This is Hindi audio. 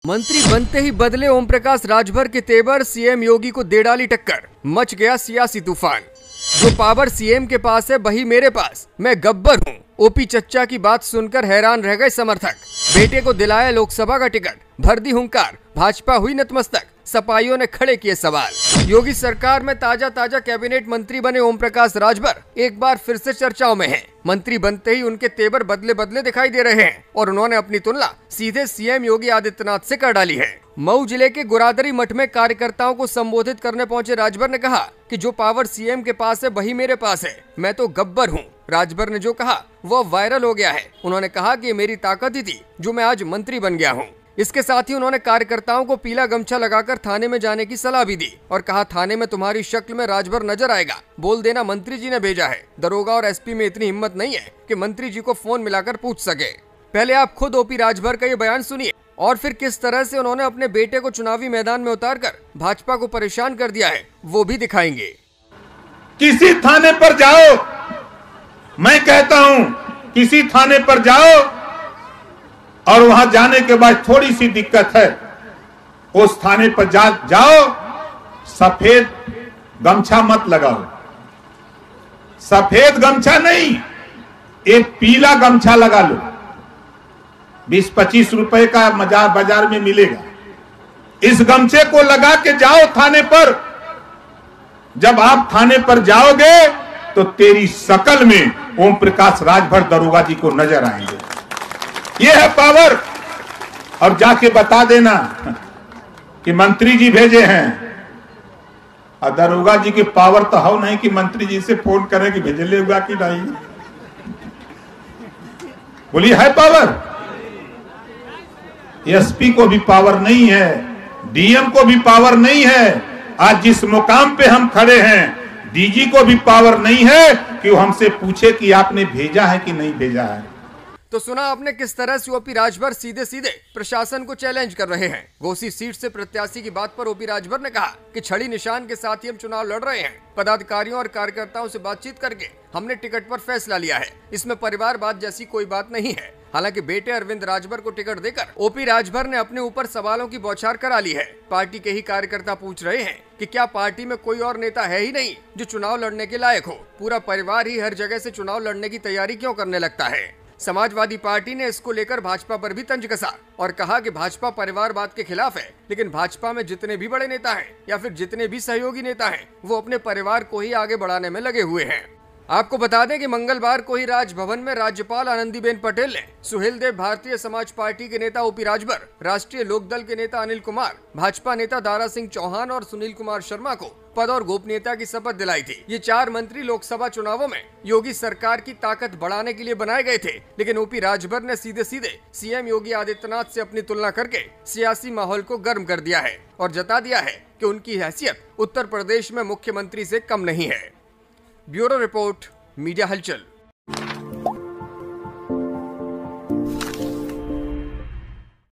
मंत्री बनते ही बदले ओम प्रकाश राजभर के तेवर, सीएम योगी को दे डाली टक्कर, मच गया सियासी तूफान। जो पावर सीएम के पास है वही मेरे पास, मैं गब्बर हूँ। ओपी चच्चा की बात सुनकर हैरान रह गए समर्थक। बेटे को दिलाया लोकसभा का टिकट, भर दी हुंकार, भाजपा हुई नतमस्तक, सपाइयों ने खड़े किए सवाल। योगी सरकार में ताजा कैबिनेट मंत्री बने ओम प्रकाश राजभर एक बार फिर से चर्चाओं में हैं। मंत्री बनते ही उनके तेवर बदले दिखाई दे रहे हैं और उन्होंने अपनी तुलना सीधे सीएम योगी आदित्यनाथ से कर डाली है। मऊ जिले के गुरादरी मठ में कार्यकर्ताओं को संबोधित करने पहुंचे राजभर ने कहा कि जो पावर सीएम के पास है वही मेरे पास है, मैं तो गब्बर हूं। राजभर ने जो कहा वो वायरल हो गया है। उन्होंने कहा कि ये मेरी ताकत ही थी जो मैं आज मंत्री बन गया हूं। इसके साथ ही उन्होंने कार्यकर्ताओं को पीला गमछा लगाकर थाने में जाने की सलाह भी दी और कहा, थाने में तुम्हारी शक्ल में राजभर नजर आएगा, बोल देना मंत्री जी ने भेजा है। दरोगा और एसपी में इतनी हिम्मत नहीं है कि मंत्री जी को फोन मिलाकर पूछ सके। पहले आप खुद ओपी राजभर का ये बयान सुनिए और फिर किस तरह से उन्होंने अपने बेटे को चुनावी मैदान में उतारकर भाजपा को परेशान कर दिया है वो भी दिखाएंगे। किसी थाने पर जाओ, मैं कहता हूं किसी थाने पर जाओ और वहां जाने के बाद थोड़ी सी दिक्कत है, उस थाने पर जाओ, सफेद गमछा मत लगाओ। सफेद गमछा नहीं, एक पीला गमछा लगा लो। 20-25 रुपए का बाजार में मिलेगा। इस गमछे को लगा के जाओ थाने पर। जब आप थाने पर जाओगे तो तेरी शकल में ओम प्रकाश राजभर दरोगा जी को नजर आएंगे। ये है पावर। और जाके बता देना कि मंत्री जी भेजे हैं। और दरोगा जी की पावर तो हो नहीं कि मंत्री जी से फोन करें कि भेजले होगा कि नहीं। बोलिए, है पावर? एसपी को भी पावर नहीं है, डीएम को भी पावर नहीं है। आज जिस मुकाम पे हम खड़े हैं, डीजी को भी पावर नहीं है कि वो हमसे पूछे कि आपने भेजा है कि नहीं भेजा है। तो सुना आपने किस तरह से ओपी राजभर सीधे प्रशासन को चैलेंज कर रहे हैं। घोसी सीट से प्रत्याशी की बात पर ओपी राजभर ने कहा कि छड़ी निशान के साथ ही हम चुनाव लड़ रहे हैं। पदाधिकारियों और कार्यकर्ताओं से बातचीत करके हमने टिकट पर फैसला लिया है। इसमें परिवारवाद जैसी कोई बात नहीं है। हालांकि बेटे अरविंद राजभर को टिकट देकर ओपी राजभर ने अपने ऊपर सवालों की बौछार करा ली है। पार्टी के ही कार्यकर्ता पूछ रहे हैं कि क्या पार्टी में कोई और नेता है ही नहीं जो चुनाव लड़ने के लायक हो? पूरा परिवार ही हर जगह से चुनाव लड़ने की तैयारी क्यों करने लगता है? समाजवादी पार्टी ने इसको लेकर भाजपा पर भी तंज कसा और कहा कि भाजपा परिवारवाद के खिलाफ है, लेकिन भाजपा में जितने भी बड़े नेता हैं या फिर जितने भी सहयोगी नेता हैं वो अपने परिवार को ही आगे बढ़ाने में लगे हुए हैं। आपको बता दें कि मंगलवार को ही राजभवन में राज्यपाल आनंदीबेन पटेल ने सुहेलदेव भारतीय समाज पार्टी के नेता ओपी राजभर, राष्ट्रीय लोकदल के नेता अनिल कुमार, भाजपा नेता दारा सिंह चौहान और सुनील कुमार शर्मा को पद और गोपनीयता की शपथ दिलाई थी। ये 4 मंत्री लोकसभा चुनावों में योगी सरकार की ताकत बढ़ाने के लिए बनाए गए थे, लेकिन ओपी राजभर ने सीधे सीएम योगी आदित्यनाथ से अपनी तुलना करके सियासी माहौल को गर्म कर दिया है और जता दिया है कि उनकी हैसियत उत्तर प्रदेश में मुख्यमंत्री से कम नहीं है। ब्यूरो रिपोर्ट, मीडिया हलचल।